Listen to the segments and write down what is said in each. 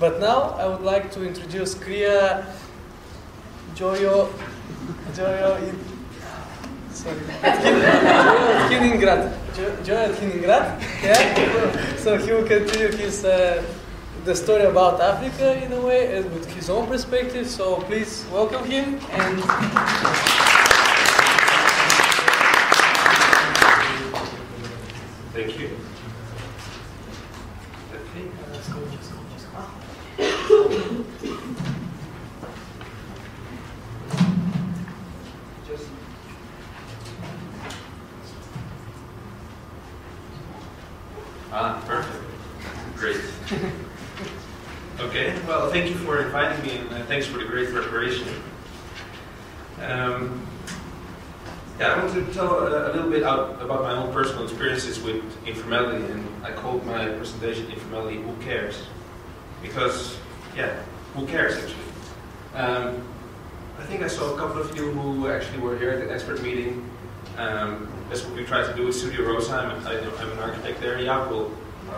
But now I would like to introduce Kria Djoyoadhiningrat. Yeah. So he will continue his the story about Africa in a way, with his own perspective. So please welcome him and. Thank you. Perfect. Great. Okay, well, thank you for inviting me, and thanks for the great preparation. I want to tell a little bit about my own personal experiences with informality, and I called my presentation "Informality, Who Cares?" Because, who cares actually? I think I saw a couple of you who actually were here at the expert meeting. That's what we try to do with Studio Rosa. I'm an architect there. Jaap will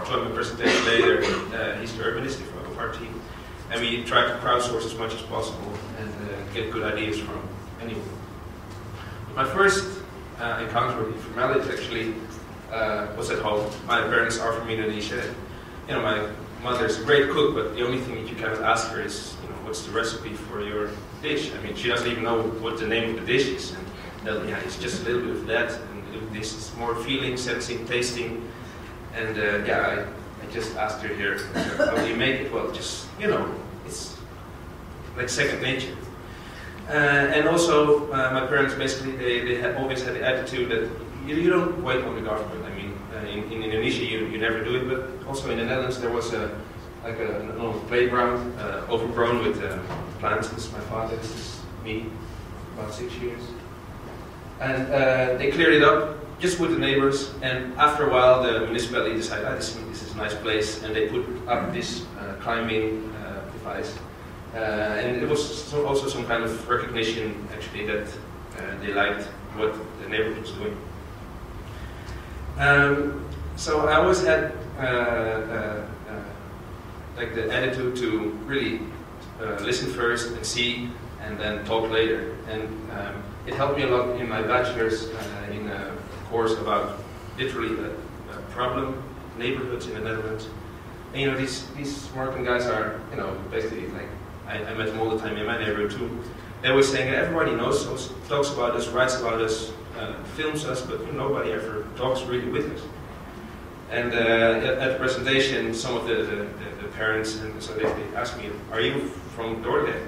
join my presentation later. He's the urbanist of our team. And we try to crowdsource as much as possible and get good ideas from anyone. My first encounter with informality actually was at home. My parents are from Indonesia. You know, my mother's a great cook, but the only thing that you cannot ask her is, you know, what's the recipe for your dish? I mean, she doesn't even know what the name of the dish is. And it's just a little bit of that, and this is more feeling, sensing, tasting. And I just asked her here, how do you make it? Well, just, you know, it's like second nature. And also, my parents basically, they had always had the attitude that you don't wait on the government. I mean, in Indonesia you never do it, but also in the Netherlands there was an old playground overgrown with plants. This is my father, this is me, about 6 years. And they cleared it up just with the neighbors, and after a while the municipality decided, this is a nice place, and they put up this climbing device. And it was also some kind of recognition, actually, that they liked what the neighborhood was doing. So I always had like the attitude to really listen first and see, and then talk later. And it helped me a lot in my bachelor's in a course about literally problem neighborhoods in the Netherlands. And you know, these Moroccan guys are, you know, basically like, I met them all the time in my neighborhood too. They were saying that everybody knows us, talks about us, writes about us, films us, but nobody ever talks really with us. And at the presentation, some of the parents, and so they asked me, "Are you from Dordrecht?"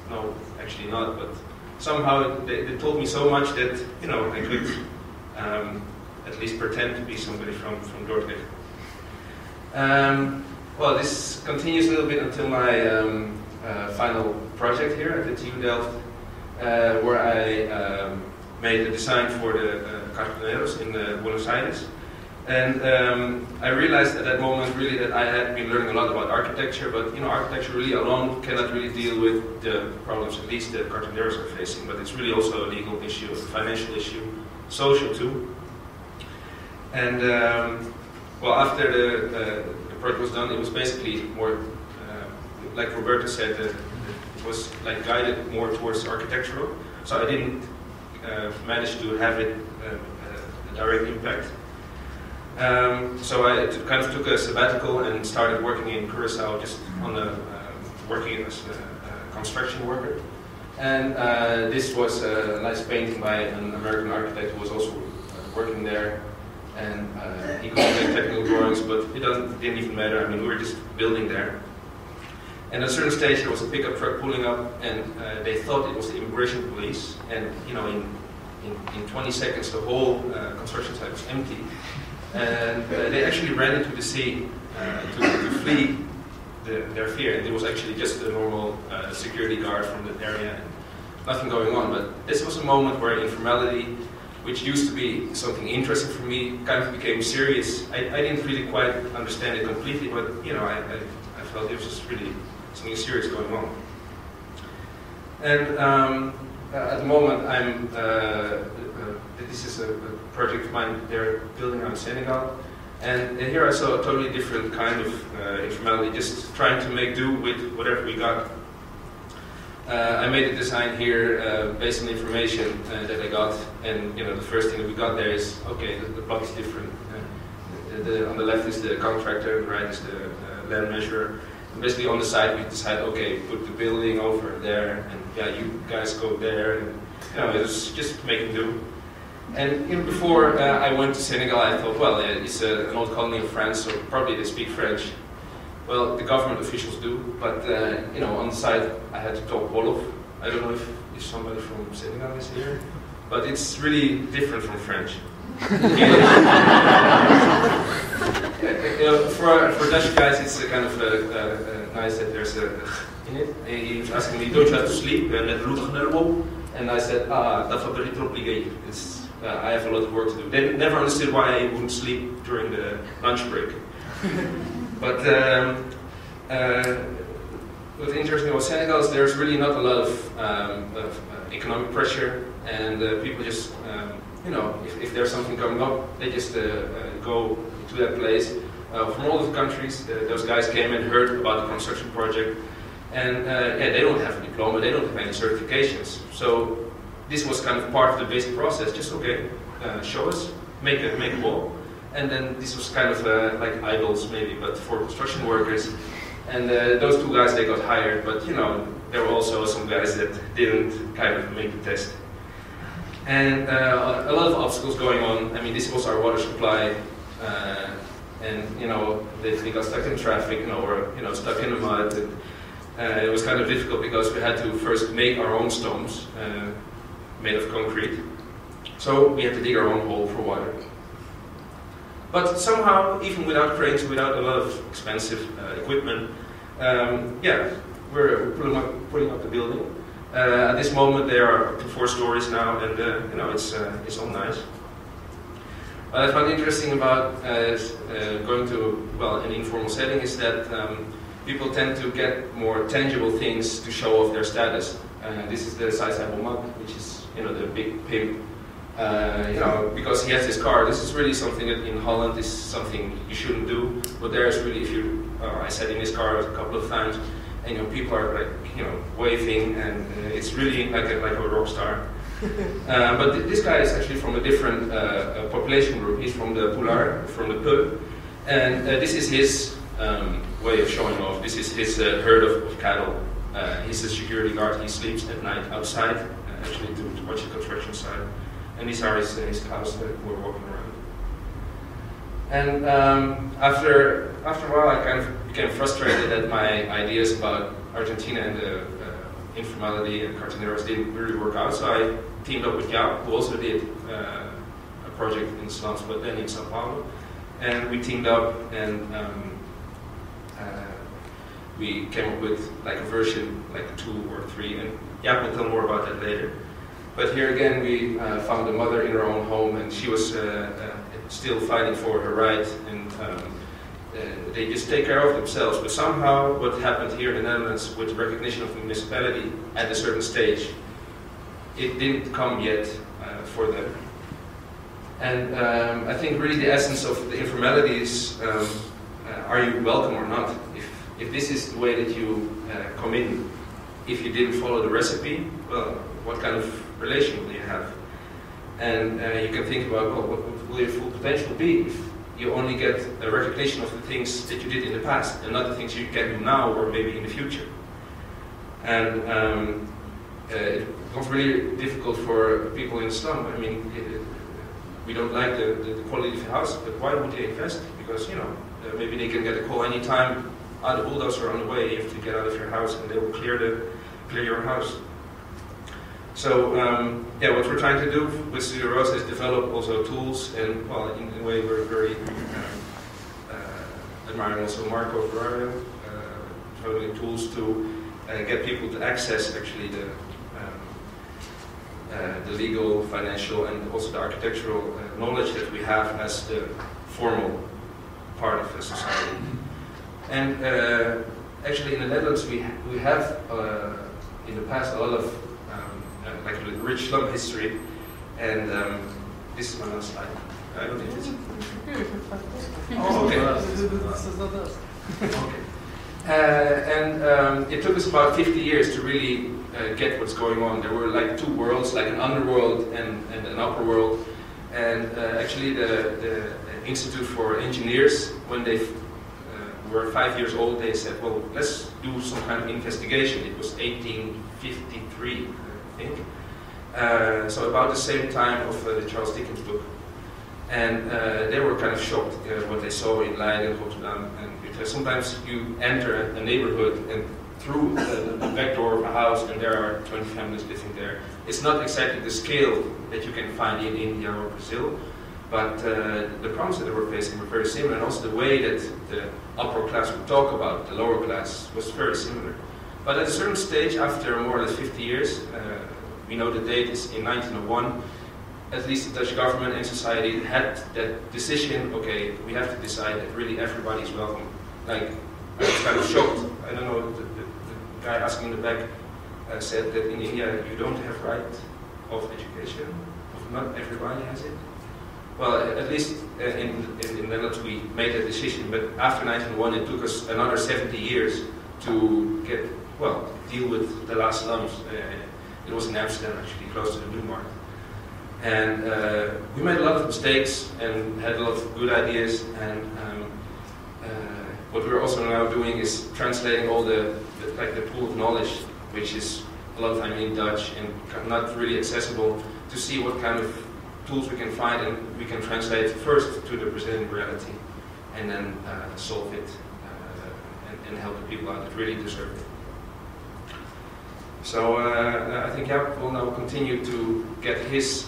Well, no, actually not. But somehow they told me so much that, you know, I could at least pretend to be somebody from Dordrecht. Well, this continues a little bit until my final project here at the TU Delft, where I made the design for the Casa in Buenos Aires. And I realized at that moment really that I had been learning a lot about architecture, but you know, architecture really alone cannot really deal with the problems at least the cartoneros are facing, but it's really also a legal issue, a financial issue, social too. And well, after the project was done, it was basically more, like Roberto said, it was like guided more towards architectural, so I didn't manage to have it a direct impact. So I kind of took a sabbatical and started working in Curacao, just on working as a construction worker. And this was a nice painting by an American architect who was also working there. And he could make technical drawings, but it didn't even matter. I mean, we were just building there. And at a certain stage, there was a pickup truck pulling up, and they thought it was the immigration police. And you know, in 20 seconds, the whole construction site was empty. And they actually ran into the sea to flee their fear. And it was actually just a normal security guard from the area, and nothing going on. But this was a moment where informality, which used to be something interesting for me, kind of became serious. I didn't really quite understand it completely, but you know, I felt it was just really something serious going on. And at the moment, this is a project of mine. They're building out in Senegal, And here I saw a totally different kind of informality, just trying to make do with whatever we got. I made a design here based on the information that I got, and the first thing that we got there is, okay, the plot is different. On the left is the contractor, the right is the land measurer. And basically on the side we decide, okay, put the building over there, and yeah, you guys go there, and it was just making do. And before I went to Senegal, I thought, well, it's an old colony of France, so probably they speak French. Well, the government officials do, but on the side I had to talk Wolof. I don't know if somebody from Senegal is here, but it's really different from French. For Dutch guys, it's kind of nice that there's a in it. He was asking me, don't you have to sleep? And I said, I have a lot of work to do. They never understood why I wouldn't sleep during the lunch break. But what's interesting about Senegal is there's really not a lot of economic pressure, and people just, if there's something coming up, they just go to that place. From all of the countries, those guys came and heard about the construction project, and they don't have a diploma, they don't have any certifications. So this was kind of part of the basic process. Just show us, make a wall. And then this was kind of like idols maybe, but for construction workers. And those two guys, they got hired, but there were also some guys that didn't kind of make the test. And a lot of obstacles going on. I mean, this was our water supply, and they got stuck in traffic, or stuck in the mud. And, it was kind of difficult because we had to first make our own stones made of concrete. So we had to dig our own hole for water. But somehow, even without cranes, without a lot of expensive equipment, we're putting up the building. At this moment, there are up to 4 stories now, and it's all nice. What I find interesting about going to an informal setting is that people tend to get more tangible things to show off their status. This is the Saisabo mug, which is the big pimp. Because he has his car. This is really something that in Holland is something you shouldn't do. But there's really, I sat in his car a couple of times, and people are like, waving, and it's really like a rock star. But this guy is actually from a different population group. He's from the Poulard, from the Peu, and this is his way of showing off. This is his herd of cattle. He's a security guard. He sleeps at night outside, actually to watch the construction site. And these are his cows that were walking around. And after a while, I kind of became frustrated that my ideas about Argentina and the informality and cartoneros didn't really work out. So I teamed up with Jaap, who also did a project in slums, but then in Sao Paulo. And we teamed up, and we came up with like a version, like 2 or 3. And Jaap will tell more about that later. But here again, we found a mother in her own home, and she was still fighting for her right, and they just take care of themselves. But somehow, what happened here in the Netherlands with recognition of the municipality at a certain stage, it didn't come yet for them. And I think really the essence of the informality is, are you welcome or not? If this is the way that you come in, if you didn't follow the recipe, well, what kind of relation will you have? And you can think about, well, what will your full potential be if you only get a recognition of the things that you did in the past and not the things you can do now or maybe in the future. And it becomes really difficult for people in the slum. I mean, we don't like the quality of the house, but why would they invest? Because, maybe they can get a call anytime, the bulldozer on the way, you have to get out of your house, and they will clear your house. So, what we're trying to do with Studio Rosa is develop also tools, and, well, in a way we're very admiring also Marco Ferrario, developing tools to get people to access actually the legal, financial, and also the architectural knowledge that we have as the formal part of the society. And actually in the Netherlands we have in the past a lot of like a rich slum history, and This is my last slide. I don't need this. Oh, okay. This is not us. Okay. And it took us about 50 years to really get what's going on. There were like two worlds, like an underworld and an upper world. And actually the Institute for Engineers, when they were 5 years old, they said, well, let's do some kind of investigation. It was 1853, I think. So about the same time of the Charles Dickens book. And they were kind of shocked what they saw in Leiden, Rotterdam, and because sometimes you enter a neighborhood and through the back door of a house and there are 20 families living there. It's not exactly the scale that you can find in India or Brazil, but the problems that they were facing were very similar, and also the way that the upper class would talk about the lower class was very similar. But at a certain stage, after more or less 50 years, we know the date is in 1901, at least the Dutch government and society had that decision, okay, we have to decide that really everybody is welcome. Like, I was kind of shocked. I don't know, the guy asking in the back said that in India you don't have right of education, not everybody has it. Well, at least in the Netherlands we made that decision, but after 1901 it took us another 70 years to get, well, deal with the last slums. It was in Amsterdam actually, close to the Blue Market. And we made a lot of mistakes and had a lot of good ideas, and what we're also now doing is translating all the pool of knowledge, which is a lot of time in Dutch and not really accessible, to see what kind of tools we can find, and we can translate first to the Brazilian reality and then solve it and help the people out that really deserve it. So I think Jaap will now continue to get his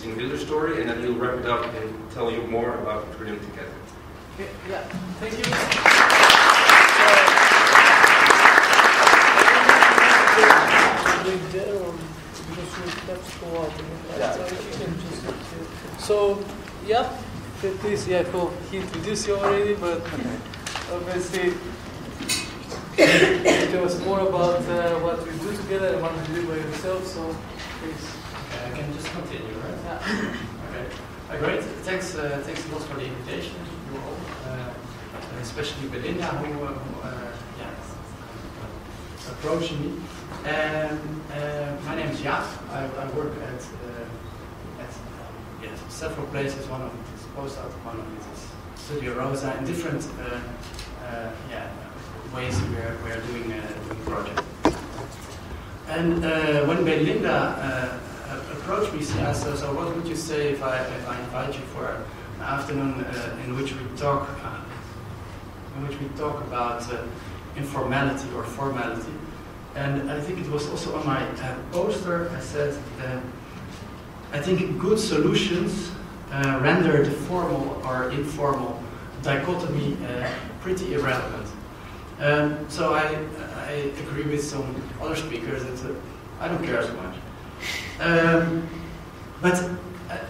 individual story, and then he'll wrap it up and tell you more about what we're doing together. Okay, yeah, thank you. So, yeah, please, yeah, cool. He introduced you already, but obviously it was more about what we do together and what you do by yourself, so please. Okay, I can just continue, right? Yeah. Okay. Great. Thanks a lot for the invitation, you all, especially Belinda, who approached me. My name is Jaap. I work at several places. One of it is postdoc, one of it is Studio Rosa, in different ways we are doing project. And when Belinda approached me, she asked, so what would you say if I invite you for an afternoon in which we talk about informality or formality? And I think it was also on my poster. I said, I think good solutions render the formal or informal dichotomy pretty irrelevant. So I agree with some other speakers that I don't care so much. But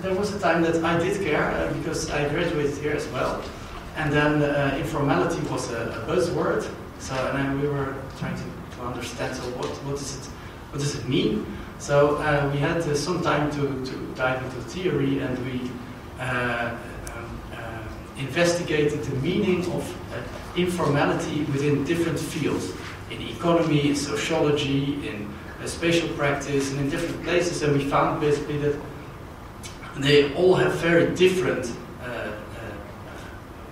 there was a time that I did care because I graduated here as well. And then informality was a buzzword. So and we were trying to understand, so what does it mean? So we had some time to dive into theory, and we investigated the meaning of informality within different fields, in economy, in sociology, in spatial practice, and in different places, and we found basically that they all have very different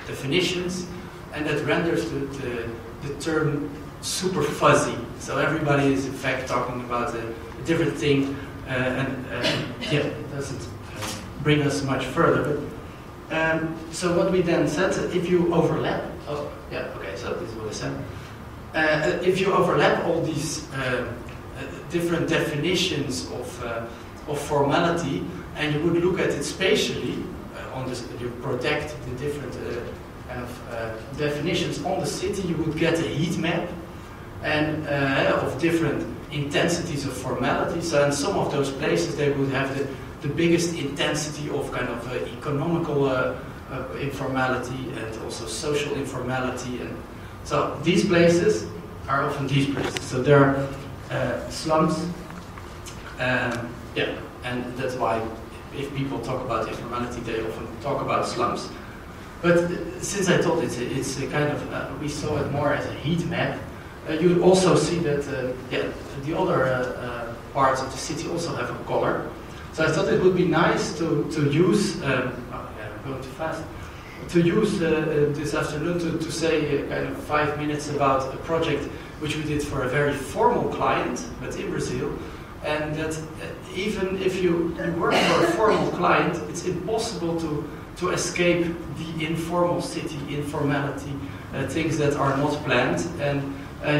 definitions, and that renders the term super fuzzy. So everybody is in fact talking about a different thing, it doesn't bring us much further. But, so what we then said, if you overlap, so this is what I said. If you overlap all these different definitions of formality, and you would look at it spatially, you project the different kind of definitions on the city, you would get a heat map and of different intensities of formality. So in some of those places they would have the biggest intensity of kind of economical informality and also social informality. And so these places are often these places. So there are slums, and that's why if people talk about informality, they often talk about slums. But since I thought it's a kind of, we saw it more as a heat map, you also see that the other parts of the city also have a color. So I thought it would be nice to use, I'm going too fast, to use this afternoon to say kind of 5 minutes about a project which we did for a very formal client, but in Brazil. And that even if you work for a formal client, it's impossible to escape the informal city, informality, things that are not planned, and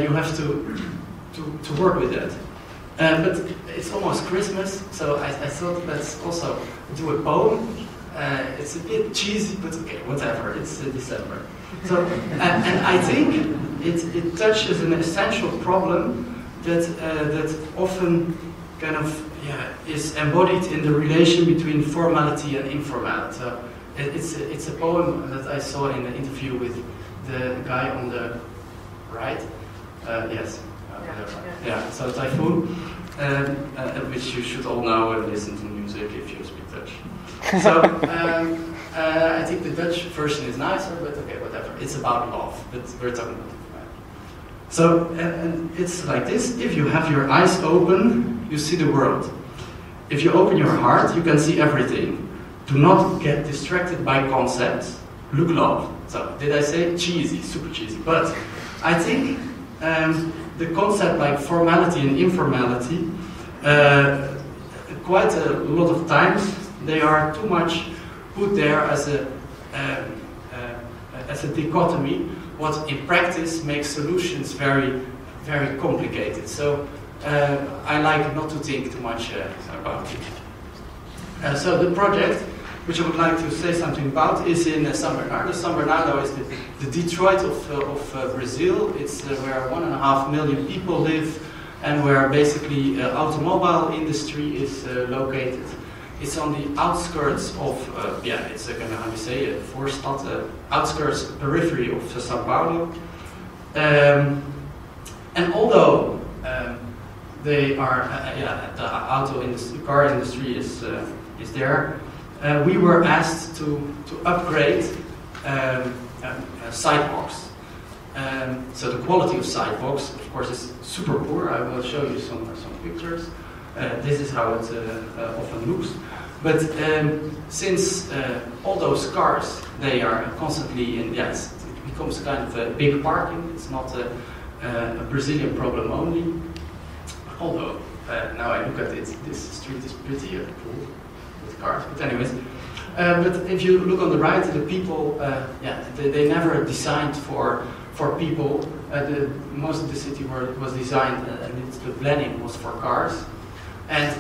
you have to work with that. But it's almost Christmas, so I thought let's also do a poem. It's a bit cheesy, but okay, whatever, it's December. So, and I think it touches an essential problem that often kind of is embodied in the relation between formality and informality. So it's a poem that I saw in an interview with the guy on the right. Yes. Yeah. So Typhoon, which you should all know and listen to music if you speak Dutch. So I think the Dutch version is nicer, but okay, whatever. It's about love, but we're talking about informality. So and it's like this: if you have your eyes open, you see the world. If you open your heart, you can see everything. Do not get distracted by concepts. Look love. So did I say cheesy? Super cheesy. But I think the concept like formality and informality, quite a lot of times they are too much put there as a dichotomy, what in practice makes solutions very, very complicated. So I like not to think too much about it. So the project, which I would like to say something about, is in São Bernardo. São Bernardo is the Detroit of Brazil. It's where 1.5 million people live, and where basically automobile industry is located. It's on the outskirts of, it's how do you say, Voorstad, outskirts, periphery of São Paulo. And although they are, the auto industry, car industry is there, we were asked to upgrade sidewalks. So the quality of sidewalks, of course, is super poor. I will show you some pictures. This is how it often looks. But since all those cars, they are constantly in, it becomes kind of a big parking. It's not a Brazilian problem only. Although, now I look at it, this street is pretty full with cars. But anyways, but if you look on the right, the people, they never designed for people. Most of the city was designed, and the planning was for cars. And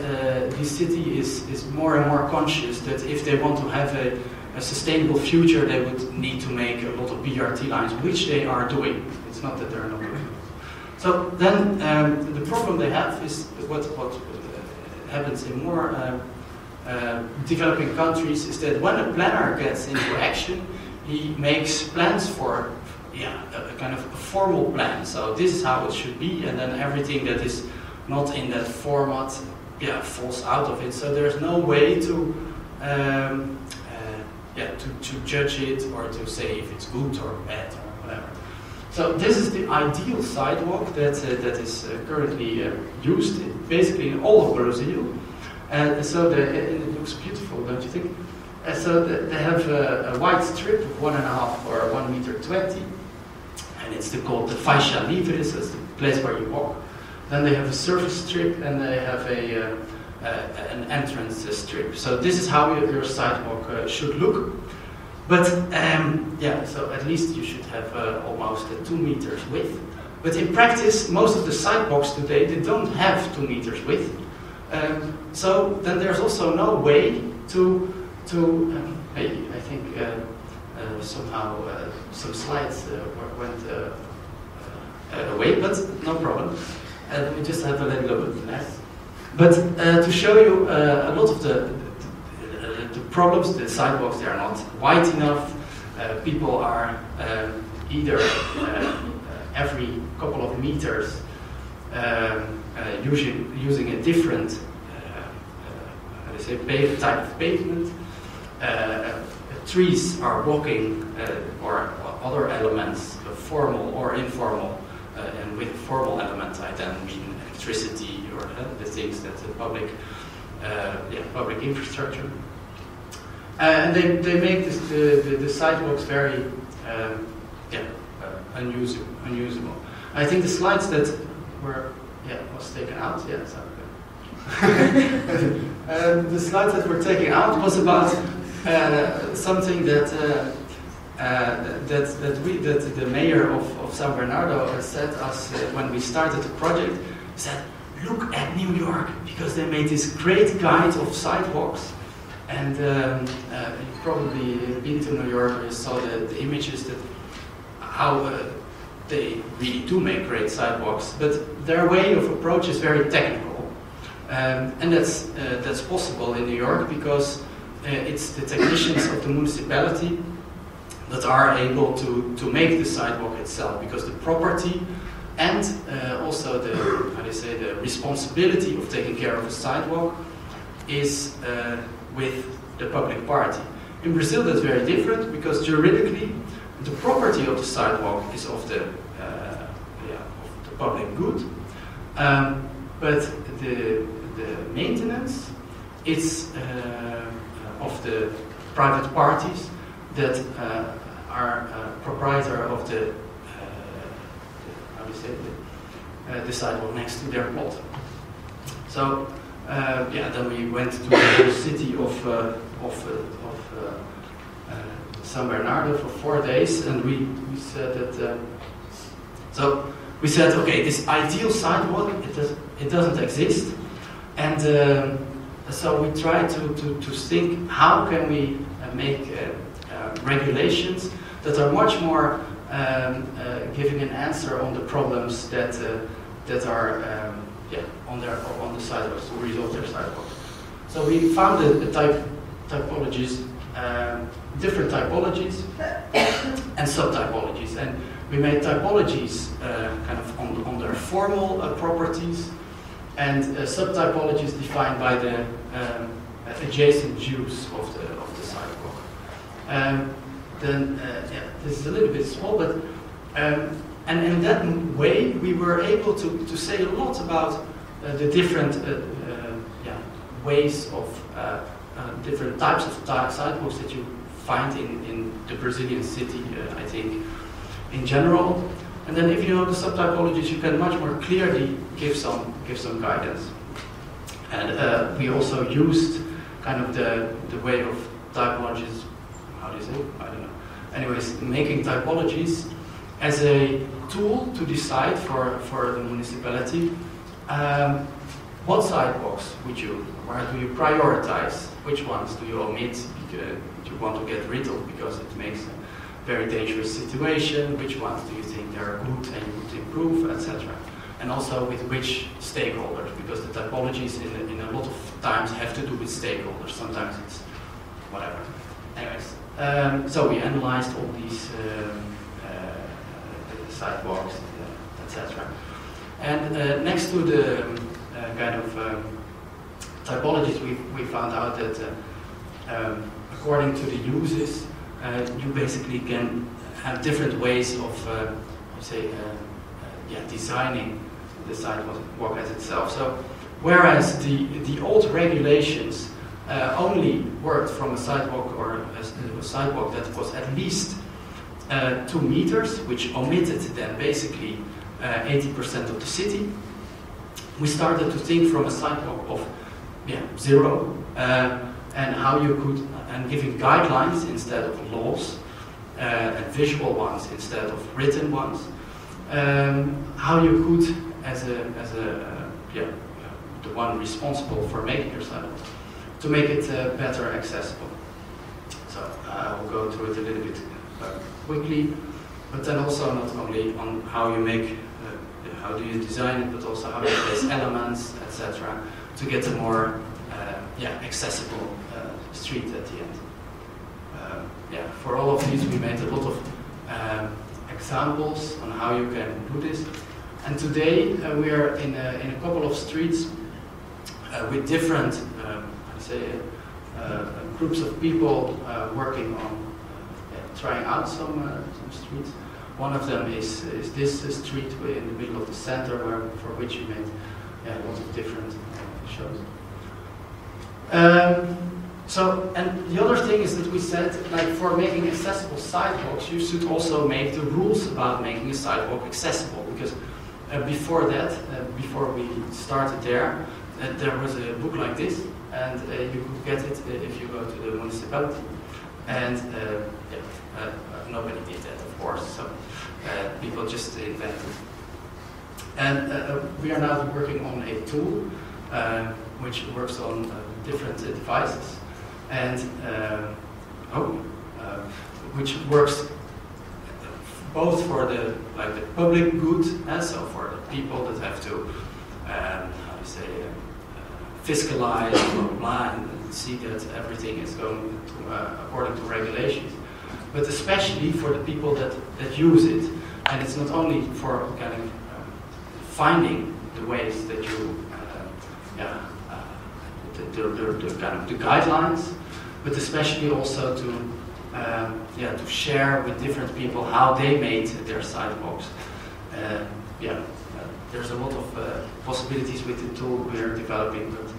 this city is more and more conscious that if they want to have a sustainable future, they would need to make a lot of BRT lines, which they are doing. It's not that they're not doing it. So then the problem they have is what happens in more developing countries is that when a planner gets into action, he makes plans for a kind of a formal plan. So this is how it should be, and then everything that is not in that format falls out of it. So there's no way to judge it or to say if it's good or bad or whatever. So this is the ideal sidewalk that is currently used basically in all of Brazil. So it looks beautiful, don't you think? So they have a wide strip of 1.5 or 1.20 meters, and it's called the faixa livre, so it's the place where you walk. Then they have a surface strip, and they have an entrance strip. So this is how your sidewalk should look. But so at least you should have almost 2 meters width. But in practice, most of the sidewalks today, they don't have 2 meters width. So then there's also no way to I think somehow some slides went away, but no problem. We just have a little bit less. But to show you a lot of the problems, the sidewalks, they are not wide enough. People are either every couple of meters using a different type of pavement. Trees are blocking or other elements, formal or informal, and with formal elements I then mean electricity or the things that the public infrastructure. And they make the sidewalks very unusable. I think the slides that was taken out. Yeah, sorry. The slides that were taken out was about something that the mayor of San Bernardo said us when we started the project. He said, "Look at New York, because they made this great guide of sidewalks." And you've probably been to New York, you saw the images that how they really do make great sidewalks, but their way of approach is very technical, and that's possible in New York because it's the technicians of the municipality that are able to make the sidewalk itself, because the property and also the responsibility of taking care of a sidewalk is with the public party. In Brazil that's very different, because juridically the property of the sidewalk is of the public good, but the maintenance is of the private parties that are proprietor of the the sidewalk next to their plot. So then we went to the city of San Bernardo for 4 days, and we said that. So we said, okay, this ideal sidewalk, it doesn't exist, and so we tried to think how can we make regulations that are much more giving an answer on the problems that are on the sidewalks to resolve their sidewalks. So we found typologies, different typologies and subtypologies, and we made typologies kind of on their formal properties, and subtypologies defined by the adjacent use of the sidewalk. This is a little bit small, but and in that way we were able to say a lot about the different ways of different types of sidewalks that you find in the Brazilian city, I think, in general. And then if you know the subtypologies, you can much more clearly give some guidance. And we also used kind of the way of typologies, how do you say it? I don't know. Anyways, making typologies as a tool to decide for the municipality what sidewalks where do you prioritize, which ones do you omit, you want to get rid of because it makes a very dangerous situation, which ones do you think they are good and you would improve, etc. And also with which stakeholders, because the typologies in a lot of times have to do with stakeholders, sometimes it's whatever. Anyways, so we analyzed all these sidewalks, etc. And next to the kind of typologies, we found out that according to the uses, you basically can have different ways of, designing the sidewalk as itself. So, whereas the old regulations only worked from a sidewalk or a sidewalk that was at least 2 meters, which omitted then basically 80% of the city, we started to think from a sidewalk of 0 and how you could, and giving guidelines instead of laws, and visual ones instead of written ones, how you could, as the one responsible for making your sidewalk, to make it better accessible. So I will go through it a little bit quickly, but then also not only on how you make, how do you design it, but also how you place elements, etc., to get a more accessible street at the end. For all of these, we made a lot of examples on how you can do this. And today we are in a couple of streets with different groups of people working on trying out some streets. One of them is this street in the middle of the center, for which we made lots of different shows. And the other thing is that we said, like, for making accessible sidewalks, you should also make the rules about making a sidewalk accessible. Because before that, before we started there was a book like this, and you could get it if you go to the municipality. And nobody did that, of course, so people just invented. And we are now working on a tool which works on different devices, and which works both for the public good, and so for the people that have to fiscalize or apply and see that everything is going according to regulations, but especially for the people that use it. And it's not only for kind of finding the ways that you the guidelines, but especially also to share with different people how they made their sidewalks. There's a lot of possibilities with the tool we are developing, but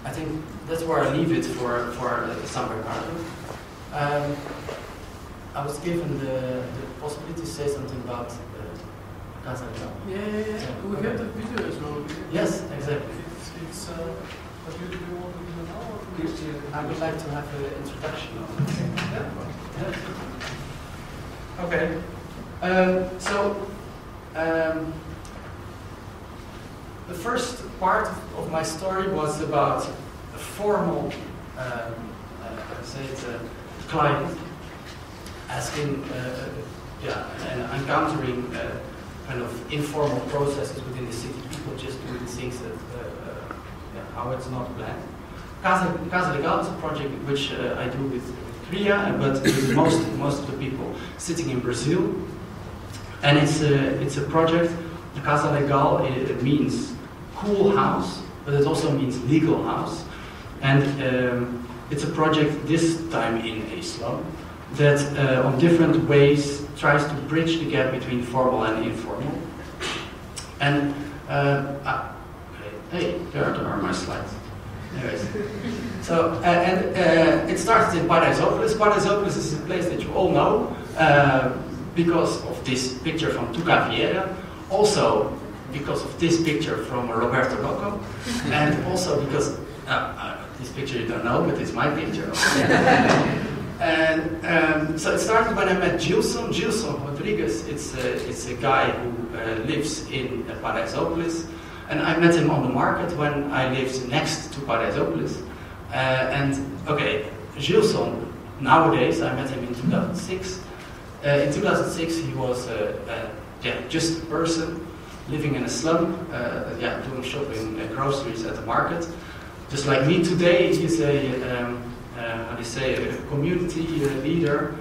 I think that's where I leave it for Summer Garden. I was given the possibility to say something about Casa. Yeah. We have the video as well. Yes, exactly. It's what do you want to do now? I would like to have an introduction on it. Yeah. Okay. The first part of my story was about a formal, client asking, and encountering kind of informal processes within the city. People just doing things that, how it's not planned. Casa is a project which I do with Kria, but with most of the people sitting in Brazil. And it's a project. Casa Legal, it means cool house, but it also means legal house. And it's a project this time in a slum that on different ways tries to bridge the gap between formal and informal. And hey, there are my slides. Anyways, so it started in Paraisópolis. Paraisópolis is a place that you all know because of this picture from Tuca Vieira, also because of this picture from Roberto Rocco, and also because this picture you don't know, but it's my picture. And so it started when I met Gilson Rodrigues. It's a guy who lives in Paraisópolis, and I met him on the market when I lived next to Paraisópolis. Gilson, nowadays, I met him in 2006. In 2006, he was just a person living in a slum, doing shopping, groceries at the market. Just like me today, he's a community leader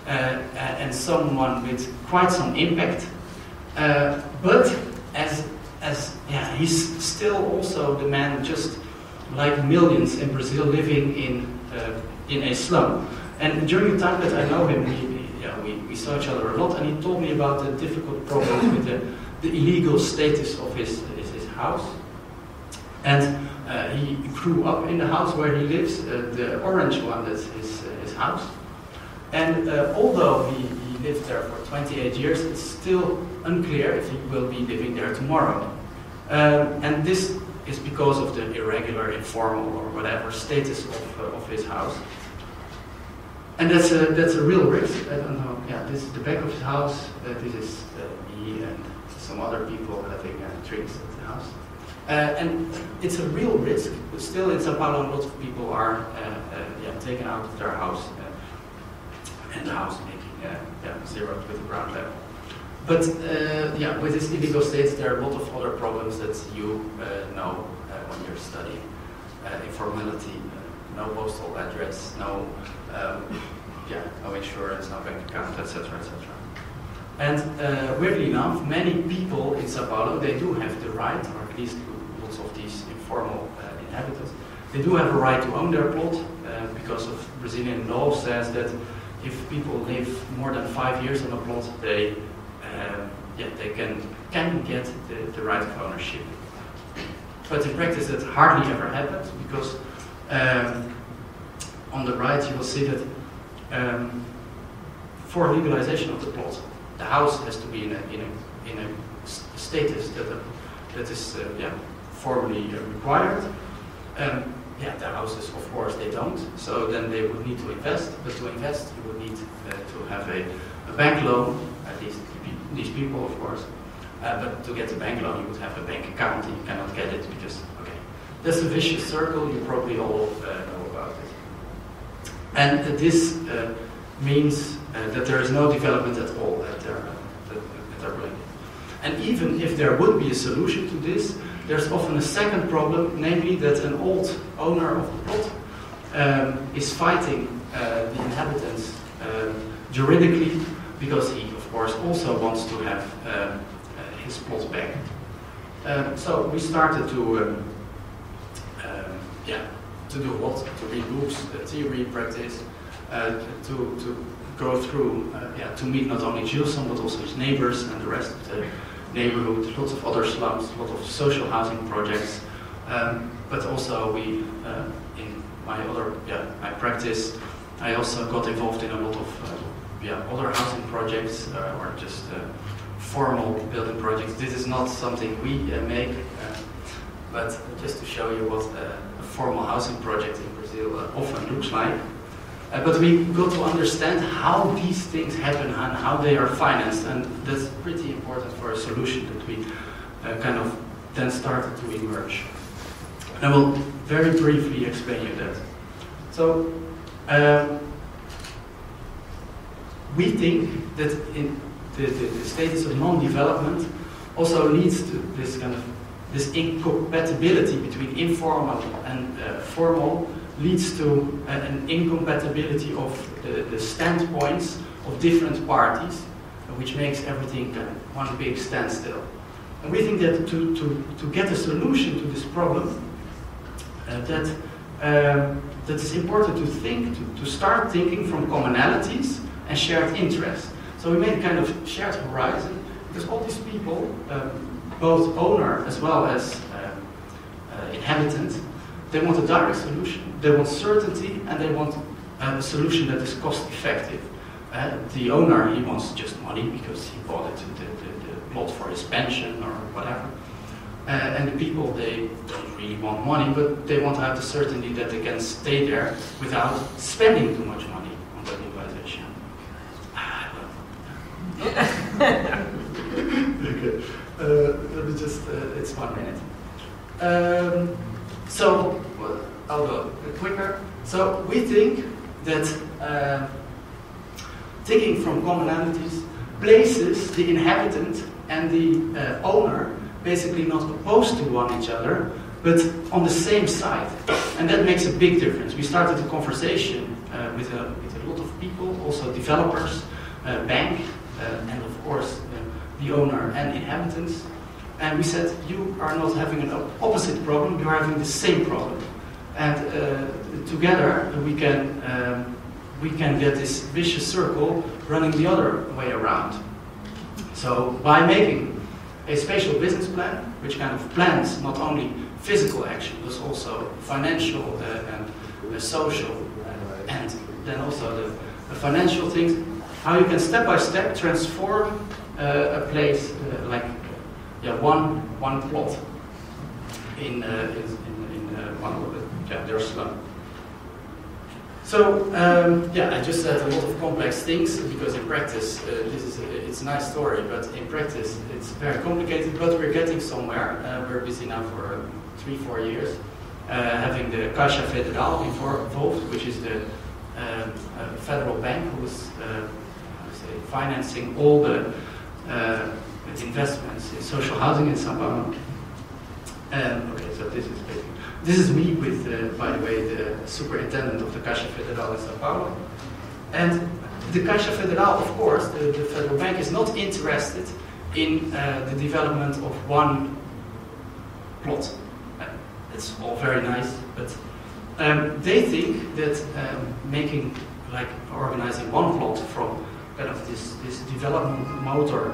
and someone with quite some impact. But he's still also the man, just like millions in Brazil, living in a slum. And during the time that I know him, we saw each other a lot, and he told me about the difficult problems with the illegal status of his house. And he grew up in the house where he lives, the orange one that's his house. And although he lived there for 28 years, it's still unclear if he will be living there tomorrow. And this is because of the irregular, informal, or whatever status of his house. And that's a real risk. I don't know. Yeah, this is the back of his house. This is me and some other people having drinks at the house. And it's a real risk, but still in Sao Paulo, a lot of people are taken out of their house, and the house making zero with the ground level. But with this illegal states, there are a lot of other problems that you know when you're studying informality, no postal address, no insurance, no bank account, etc., etc. And weirdly enough, many people in Sao Paulo, they do have the right, or at least lots of these informal inhabitants, they do have a right to own their plot because of Brazilian law says that if people live more than 5 years on a plot, they can get the right of ownership. But in practice, that hardly ever happens because on the right you will see that for legalization of the plot, the house has to be in a status that is formally required. The houses, of course, they don't. So then they would need to invest. But to invest, you would need to have a bank loan. At least these people, of course. But to get a bank loan, you would have a bank account, and you cannot get it because that's a vicious circle. You probably all know about it. And this means that there is no development at all at their place. And even if there would be a solution to this, there's often a second problem, namely that an old owner of the plot is fighting the inhabitants juridically because he, of course, also wants to have his plot back. So we started to do what? To read books, theory, practice, to go through, to meet not only Gilson but also his neighbors and the rest of the neighborhood, lots of other slums, a lot of social housing projects, but also we, in my practice, I also got involved in a lot of other housing projects or just formal building projects. This is not something we make, but just to show you what a formal housing project in Brazil often looks like. But we got to understand how these things happen and how they are financed, and that's pretty important for a solution that we kind of then started to emerge. And I will very briefly explain you that. So we think that in the status of non-development also leads to this kind of incompatibility between informal and formal, leads to an incompatibility of the standpoints of different parties, which makes everything one big standstill. And we think that to get a solution to this problem, that it's important to start thinking from commonalities and shared interests. So we made a kind of shared horizon, because all these people, both owner as well as inhabitant, they want a direct solution. They want certainty, and they want a solution that is cost effective. The owner, he wants just money because he bought it, the plot for his pension or whatever. And the people, they don't really want money, but they want to have the certainty that they can stay there without spending too much money on the legalization. Okay. Let me just, it's 1 minute. I'll go quicker. So we think that thinking from commonalities places the inhabitant and the owner basically not opposed to one each other, but on the same side. And that makes a big difference. We started a conversation with a lot of people, also developers, bank, and of course the owner and inhabitants. And we said, you are not having an opposite problem, you are having the same problem. And together we can get this vicious circle running the other way around. So by making a spatial business plan, which kind of plans not only physical action, but also financial and social, and then also the financial things, how you can step by step transform a place like one plot in one of their slum. So I just said a lot of complex things because in practice it's a nice story, but in practice it's very complicated. But we're getting somewhere. We're busy now for 3-4 years, having the Casa Federal involved, which is the federal bank who's financing all the investments in social housing in Sao Paulo. Okay, so this is me with, by the way, the superintendent of the Casa Federal in Sao Paulo. And the Caixa Federal, of course, the federal bank, is not interested in the development of one plot. It's all very nice, but they think that organizing one plot from kind of this development motor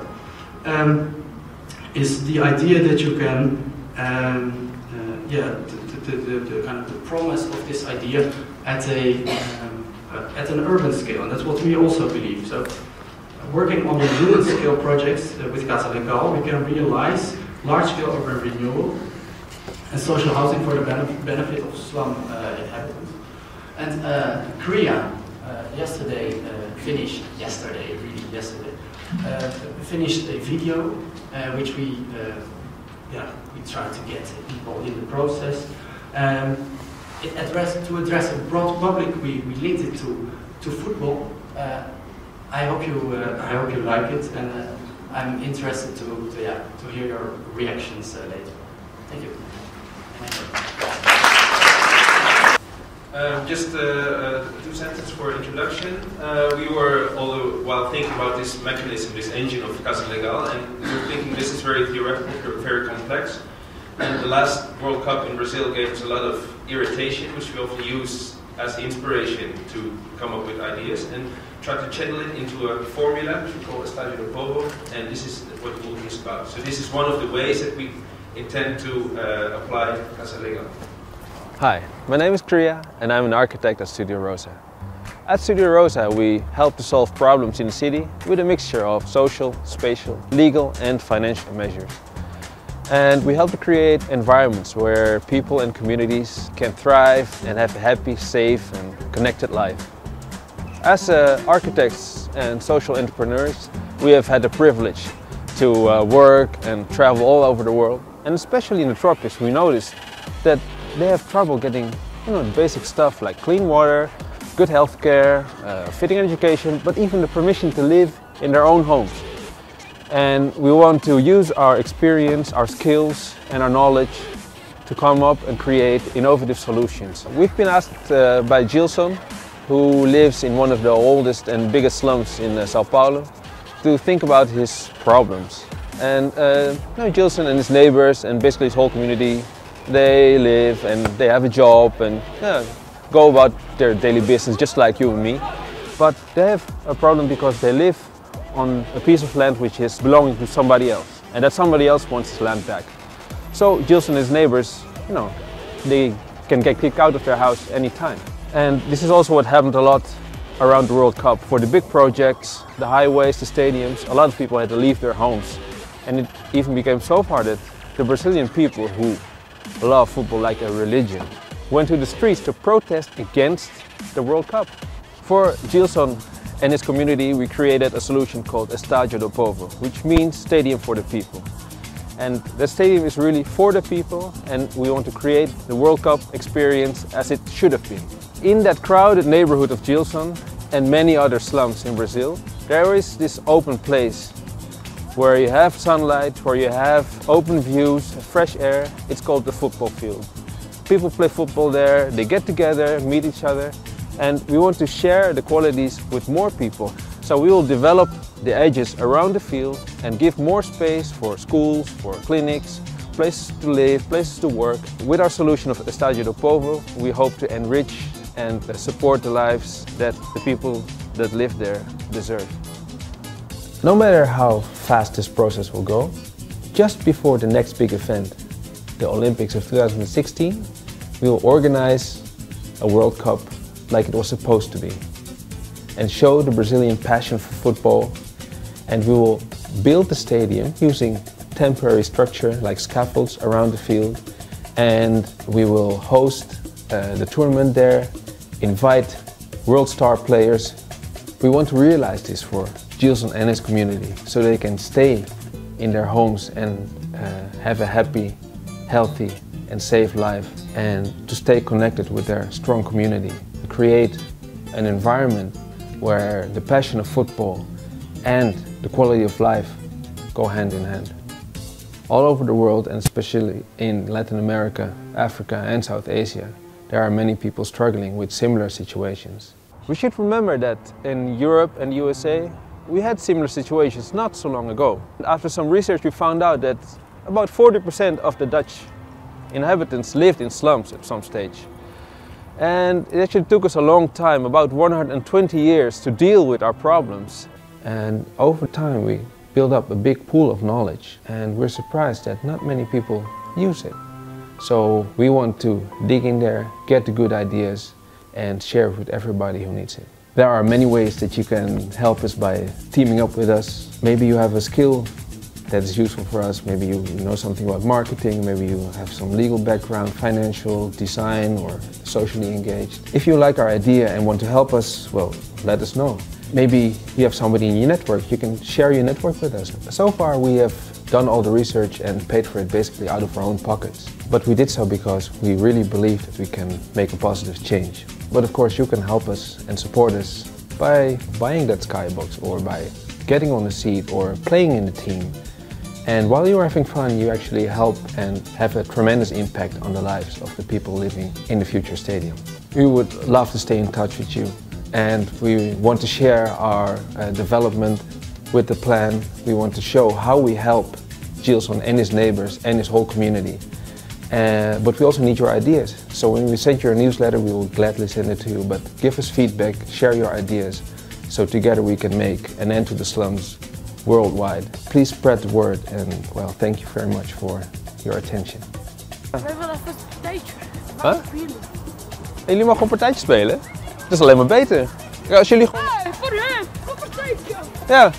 is the idea that you can, the kind of the promise of this idea at an urban scale, and that's what we also believe. So, working on the urban scale projects with Casa we can realize large-scale urban renewal and social housing for the benefit of slum inhabitants. And Kria finished a video which we tried to get people in the process. To address a broad public, we linked it to football. I hope you like it, and I'm interested to hear your reactions later. Thank you. Just 2 sentences for introduction. We were, while thinking about this mechanism, this engine of Casa Legal, and we were thinking this is very theoretical, very complex. And the last World Cup in Brazil gave us a lot of irritation, which we often use as the inspiration to come up with ideas, and try to channel it into a formula, which we call Estadio do Povo, and this is what the book is about. So this is one of the ways that we intend to apply Casa Legal. Hi, my name is Kria and I'm an architect at Studio Rosa. At Studio Rosa we help to solve problems in the city with a mixture of social, spatial, legal and financial measures. And we help to create environments where people and communities can thrive and have a happy, safe and connected life. As architects and social entrepreneurs, we have had the privilege to work and travel all over the world. And especially in the tropics, we noticed that they have trouble getting the basic stuff like clean water, good healthcare, fitting education, but even the permission to live in their own homes. And we want to use our experience, our skills and our knowledge to come up and create innovative solutions. We've been asked by Gilson, who lives in one of the oldest and biggest slums in Sao Paulo, to think about his problems. And Gilson and his neighbors and basically his whole community, they live and they have a job and go about their daily business just like you and me. But they have a problem because they live on a piece of land which is belonging to somebody else, and that somebody else wants his land back. So Gilson and his neighbors, they can get kicked out of their house anytime. And this is also what happened a lot around the World Cup. For the big projects, the highways, the stadiums, a lot of people had to leave their homes. And it even became so far that the Brazilian people, who love football like a religion, went to the streets to protest against the World Cup. For Gilson and his community, we created a solution called Estadio do Povo, which means stadium for the people. And the stadium is really for the people, and we want to create the World Cup experience as it should have been. In that crowded neighborhood of Gilson and many other slums in Brazil, there is this open place where you have sunlight, where you have open views, fresh air. It's called the football field. People play football there, they get together, meet each other, and we want to share the qualities with more people. So we will develop the edges around the field and give more space for schools, for clinics, places to live, places to work. With our solution of Estadio do Povo, we hope to enrich and support the lives that the people that live there deserve. No matter how fast this process will go, just before the next big event, the Olympics of 2016, we will organize a World Cup like it was supposed to be and show the Brazilian passion for football, and we will build the stadium using temporary structure like scaffolds around the field, and we will host the tournament there, invite world star players. We want to realize this for Gilson and his community so they can stay in their homes and have a happy, healthy and safe life, and to stay connected with their strong community. Create an environment where the passion of football and the quality of life go hand in hand. All over the world, and especially in Latin America, Africa and South Asia, there are many people struggling with similar situations. We should remember that in Europe and USA, we had similar situations not so long ago. After some research, we found out that about 40% of the Dutch inhabitants lived in slums at some stage. And it actually took us a long time, about 120 years, to deal with our problems. And over time we built up a big pool of knowledge, and we're surprised that not many people use it. So we want to dig in there, get the good ideas, and share it with everybody who needs it. There are many ways that you can help us by teaming up with us. Maybe you have a skill that is useful for us. Maybe you know something about marketing, maybe you have some legal background, financial, design, or socially engaged. If you like our idea and want to help us, well, let us know. Maybe you have somebody in your network, you can share your network with us. So far we have done all the research and paid for it basically out of our own pockets. But we did so because we really believe that we can make a positive change. But of course you can help us and support us by buying that skybox or by getting on the seat or playing in the team. And while you're having fun, you actually help and have a tremendous impact on the lives of the people living in the future stadium. We would love to stay in touch with you, and we want to share our development with the plan. We want to show how we help Gilson and his neighbors and his whole community. But we also need your ideas. So when we send you a newsletter, we will gladly send it to you. But give us feedback, share your ideas, so together we can make an end to the slums worldwide. Please spread the word, and well, thank you very much for your attention. Wij willen even een partijtje. Huh? Jullie mogen een partijtje spelen? Dat is alleen maar beter. Ja, als jullie... Hey, voor hem! Een partijtje! Ja.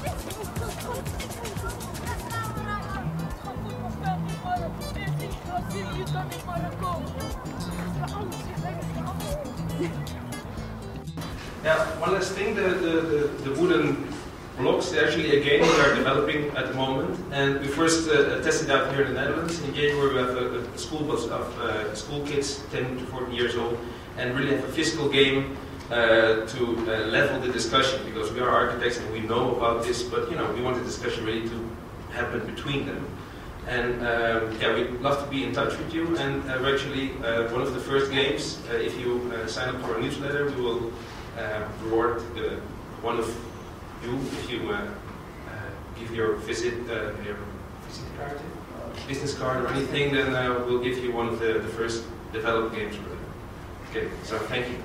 Yeah, one last thing, the wooden blocks, they're actually a game we are developing at the moment, and we first tested out here in the Netherlands. In January we have a school bus of school kids, 10 to 14 years old, and really have a physical game to level the discussion, because we are architects and we know about this, but you know, we want the discussion really to happen between them. And yeah, we'd love to be in touch with you, and we're actually one of the first games, if you sign up for our newsletter, we will reward one of you if you give your visit card, business card or anything, then we'll give you one of the first developed games. Okay, so thank you.